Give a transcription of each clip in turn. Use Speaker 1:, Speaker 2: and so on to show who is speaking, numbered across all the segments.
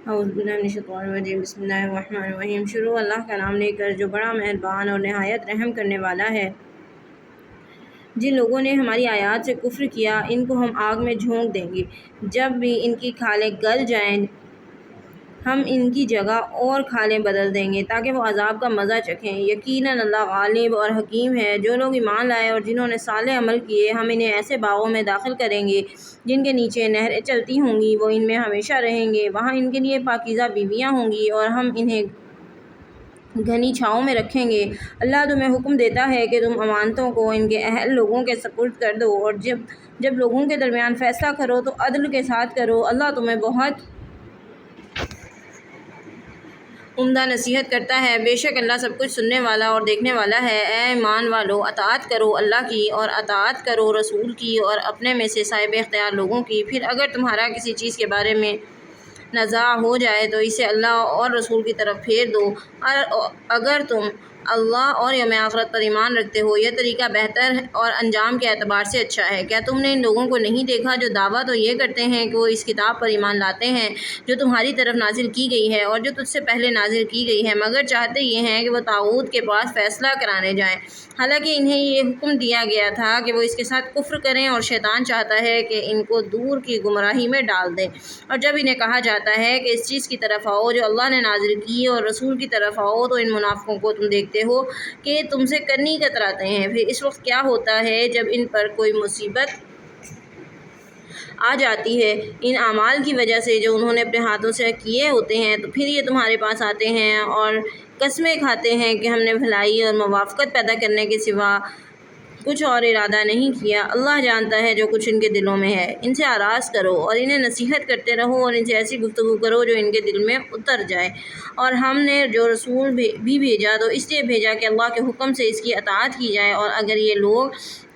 Speaker 1: اعوذ باللہ من الشیطان الرجیم، بسم اللہ الرحمن الرحیم۔ شروع اللہ کا نام لے کر جو بڑا مہربان اور نہایت رحم کرنے والا ہے۔ جن لوگوں نے ہماری آیات سے کفر کیا ان کو ہم آگ میں جھونک دیں گے، جب بھی ان کی کھالیں گل جائیں ہم ان کی جگہ اور کھالیں بدل دیں گے تاکہ وہ عذاب کا مزہ چکھیں۔ یقیناً اللہ غالب اور حکیم ہے۔ جو لوگ ایمان لائے اور جنہوں نے صالح عمل کیے ہم انہیں ایسے باغوں میں داخل کریں گے جن کے نیچے نہریں چلتی ہوں گی، وہ ان میں ہمیشہ رہیں گے، وہاں ان کے لیے پاکیزہ بیویاں ہوں گی اور ہم انہیں گھنی چھاؤں میں رکھیں گے۔ اللہ تمہیں حکم دیتا ہے کہ تم امانتوں کو ان کے اہل لوگوں کے سپرد کر دو اور جب لوگوں کے درمیان فیصلہ کرو تو عدل کے ساتھ کرو، اللہ تمہیں بہت عمدہ نصیحت کرتا ہے۔ بے شک اللہ سب کچھ سننے والا اور دیکھنے والا ہے۔ اے ایمان والو، اطاعت کرو اللہ کی اور اطاعت کرو رسول کی اور اپنے میں سے صاحب اختیار لوگوں کی۔ پھر اگر تمہارا کسی چیز کے بارے میں نزاع ہو جائے تو اسے اللہ اور رسول کی طرف پھیر دو، اگر تم اللہ اور یوم آخرت پر ایمان رکھتے ہو، یہ طریقہ بہتر اور انجام کے اعتبار سے اچھا ہے۔ کیا تم نے ان لوگوں کو نہیں دیکھا جو دعویٰ تو یہ کرتے ہیں کہ وہ اس کتاب پر ایمان لاتے ہیں جو تمہاری طرف نازل کی گئی ہے اور جو تجھ سے پہلے نازل کی گئی ہے، مگر چاہتے یہ ہیں کہ وہ طاغوت کے پاس فیصلہ کرانے جائیں، حالانکہ انہیں یہ حکم دیا گیا تھا کہ وہ اس کے ساتھ کفر کریں، اور شیطان چاہتا ہے کہ ان کو دور کی گمراہی میں ڈال دے۔ اور جب انہیں کہا جاتا ہے کہ اس چیز کی طرف آؤ جو اللہ نے نازل کی اور رسول کی طرف آؤ تو ان منافقوں کو تم دیکھتے ہو کہ تم سے کنی کتراتے ہیں۔ پھر اس وقت کیا ہوتا ہے جب ان پر کوئی مصیبت آ جاتی ہے ان اعمال کی وجہ سے جو انہوں نے اپنے ہاتھوں سے کیے ہوتے ہیں، تو پھر یہ تمہارے پاس آتے ہیں اور قسمیں کھاتے ہیں کہ ہم نے بھلائی اور موافقت پیدا کرنے کے سوا کچھ اور ارادہ نہیں کیا۔ اللہ جانتا ہے جو کچھ ان کے دلوں میں ہے۔ ان سے آراز کرو اور انہیں نصیحت کرتے رہو اور ان سے ایسی گفتگو کرو جو ان کے دل میں اتر جائے۔ اور ہم نے جو رسول بھی بھیجا تو اس لیے بھیجا کہ اللہ کے حکم سے اس کی اطاعت کی جائے، اور اگر یہ لوگ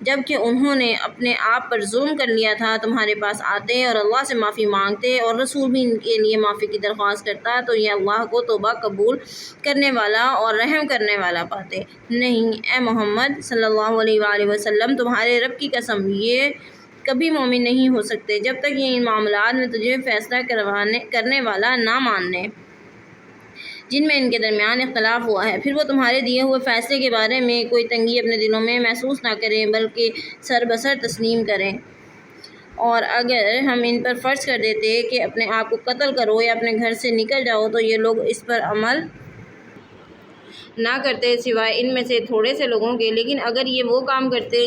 Speaker 1: جب کہ انہوں نے اپنے آپ پر ظلم کر لیا تھا تمہارے پاس آتے اور اللہ سے معافی مانگتے اور رسول بھی ان کے لیے معافی کی درخواست کرتا تو یہ اللہ کو توبہ قبول کرنے والا اور رحم کرنے والا پاتے۔ نہیں اے محمد صلی اللہ علیہ وآلہ وسلم، تمہارے رب کی قسم یہ کبھی مومن نہیں ہو سکتے جب تک یہ ان معاملات میں تجھے فیصلہ کرنے والا نہ مان لیں جن میں ان کے درمیان اختلاف ہوا ہے، پھر وہ تمہارے دیے ہوئے فیصلے کے بارے میں کوئی تنگی اپنے دلوں میں محسوس نہ کریں بلکہ سر بسر تسلیم کریں۔ اور اگر ہم ان پر فرض کر دیتے کہ اپنے آپ کو قتل کرو یا اپنے گھر سے نکل جاؤ تو یہ لوگ اس پر عمل نہ کرتے سوائے ان میں سے تھوڑے سے لوگوں کے، لیکن اگر یہ وہ کام کرتے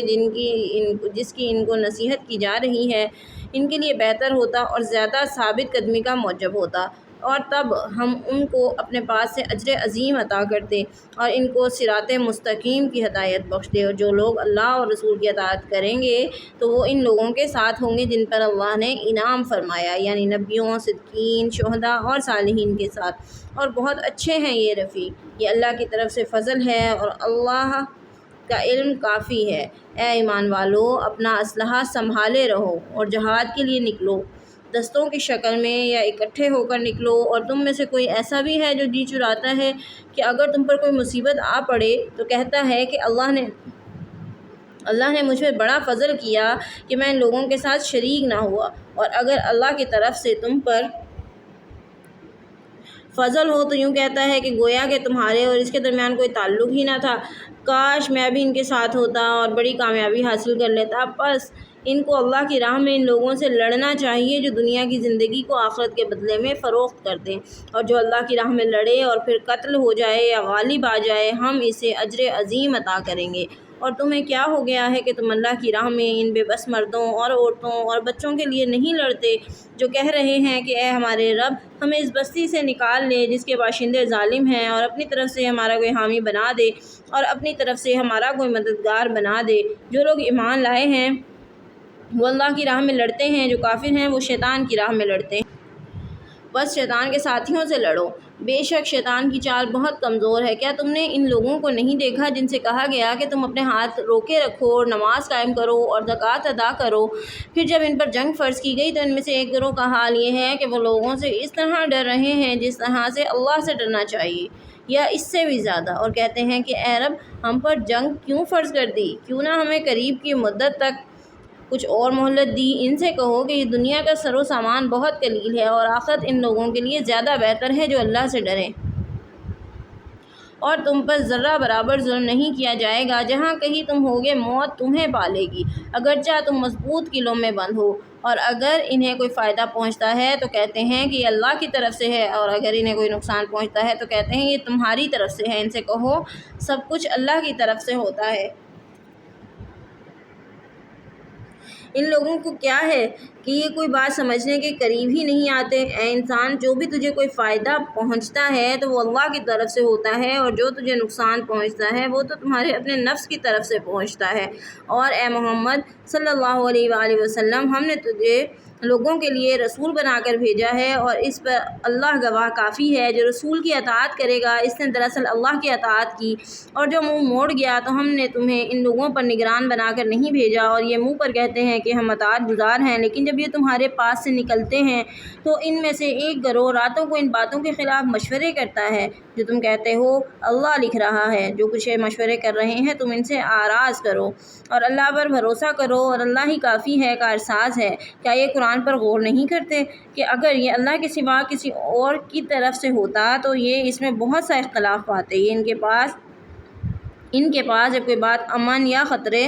Speaker 1: جس کی ان کو نصیحت کی جا رہی ہے ان کے لیے بہتر ہوتا اور زیادہ ثابت قدمی کا موجب ہوتا، اور تب ہم ان کو اپنے پاس سے اجر عظیم عطا کرتے اور ان کو صراط مستقیم کی ہدایت بخشتے۔ اور جو لوگ اللہ اور رسول کی اطاعت کریں گے تو وہ ان لوگوں کے ساتھ ہوں گے جن پر اللہ نے انعام فرمایا، یعنی نبیوں، صدیقین، شہداء اور صالحین کے ساتھ، اور بہت اچھے ہیں یہ رفیق۔ یہ اللہ کی طرف سے فضل ہے اور اللہ کا علم کافی ہے۔ اے ایمان والو، اپنا اسلحہ سنبھالے رہو اور جہاد کے لیے نکلو، دستوں کی شکل میں یا اکٹھے ہو کر نکلو، اور تم میں سے کوئی ایسا بھی ہے جو جی چراتا ہے کہ اگر تم پر کوئی مصیبت آ پڑے تو کہتا ہے کہ اللہ نے مجھ پر بڑا فضل کیا کہ میں ان لوگوں کے ساتھ شریک نہ ہوا، اور اگر اللہ کی طرف سے تم پر فضل ہو تو یوں کہتا ہے کہ گویا کہ تمہارے اور اس کے درمیان کوئی تعلق ہی نہ تھا، کاش میں بھی ان کے ساتھ ہوتا اور بڑی کامیابی حاصل کر لیتا۔ بس ان کو اللہ کی راہ میں ان لوگوں سے لڑنا چاہیے جو دنیا کی زندگی کو آخرت کے بدلے میں فروخت کر دیں، اور جو اللہ کی راہ میں لڑے اور پھر قتل ہو جائے یا غالب آ جائے ہم اسے اجر عظیم عطا کریں گے۔ اور تمہیں کیا ہو گیا ہے کہ تم اللہ کی راہ میں ان بے بس مردوں اور عورتوں اور بچوں کے لیے نہیں لڑتے جو کہہ رہے ہیں کہ اے ہمارے رب ہمیں اس بستی سے نکال لے جس کے باشندے ظالم ہیں، اور اپنی طرف سے ہمارا کوئی حامی بنا دے اور اپنی طرف سے ہمارا کوئی مددگار بنا دے۔ جو لوگ ایمان لائے ہیں وہ اللہ کی راہ میں لڑتے ہیں، جو کافر ہیں وہ شیطان کی راہ میں لڑتے ہیں۔ بس شیطان کے ساتھیوں سے لڑو، بے شک شیطان کی چال بہت کمزور ہے۔ کیا تم نے ان لوگوں کو نہیں دیکھا جن سے کہا گیا کہ تم اپنے ہاتھ روکے رکھو اور نماز قائم کرو اور زکوٰۃ ادا کرو، پھر جب ان پر جنگ فرض کی گئی تو ان میں سے ایک گروہ کا حال یہ ہے کہ وہ لوگوں سے اس طرح ڈر رہے ہیں جس طرح سے اللہ سے ڈرنا چاہیے یا اس سے بھی زیادہ، اور کہتے ہیں کہ اے رب ہم پر جنگ کیوں فرض کر دی، کیوں نہ ہمیں قریب کی مدت تک کچھ اور مہلت دی۔ ان سے کہو کہ یہ دنیا کا سر و سامان بہت قلیل ہے اور آخرت ان لوگوں کے لیے زیادہ بہتر ہے جو اللہ سے ڈریں، اور تم پر ذرہ برابر ظلم نہیں کیا جائے گا۔ جہاں کہیں تم ہوگے موت تمہیں پالے گی، اگرچہ تم مضبوط قلعوں میں بند ہو، اور اگر انہیں کوئی فائدہ پہنچتا ہے تو کہتے ہیں کہ یہ اللہ کی طرف سے ہے، اور اگر انہیں کوئی نقصان پہنچتا ہے تو کہتے ہیں یہ تمہاری طرف سے ہے۔ ان سے کہو سب کچھ اللہ کی طرف سے ہوتا ہے۔ ان لوگوں کو کیا ہے کہ یہ کوئی بات سمجھنے کے قریب ہی نہیں آتے۔ اے انسان، جو بھی تجھے کوئی فائدہ پہنچتا ہے تو وہ اللہ کی طرف سے ہوتا ہے، اور جو تجھے نقصان پہنچتا ہے وہ تو تمہارے اپنے نفس کی طرف سے پہنچتا ہے۔ اور اے محمد صلی اللہ علیہ وآلہ وسلم، ہم نے تجھے لوگوں کے لیے رسول بنا کر بھیجا ہے، اور اس پر اللہ گواہ کافی ہے۔ جو رسول کی اطاعت کرے گا اس نے دراصل اللہ کی اطاعت کی، اور جو منہ موڑ گیا تو ہم نے تمہیں ان لوگوں پر نگران بنا کر نہیں بھیجا۔ اور یہ منہ پر کہتے ہیں کہ ہم اطاعت گزار ہیں، لیکن جب یہ تمہارے پاس سے نکلتے ہیں تو ان میں سے ایک گروہ راتوں کو ان باتوں کے خلاف مشورے کرتا ہے جو تم کہتے ہو۔ اللہ لکھ رہا ہے جو کچھ یہ مشورے کر رہے ہیں، تم ان سے آراز کرو اور اللہ پر بھروسہ کرو، اور اللہ ہی کافی ہے، کارساز ہے۔ کیا یہ قرآن پر غور نہیں کرتے کہ اگر یہ اللہ کے سوا کسی اور کی طرف سے ہوتا تو یہ اس میں بہت سا اختلاف پاتے۔ یہ ان کے پاس جب کوئی بات امن یا خطرے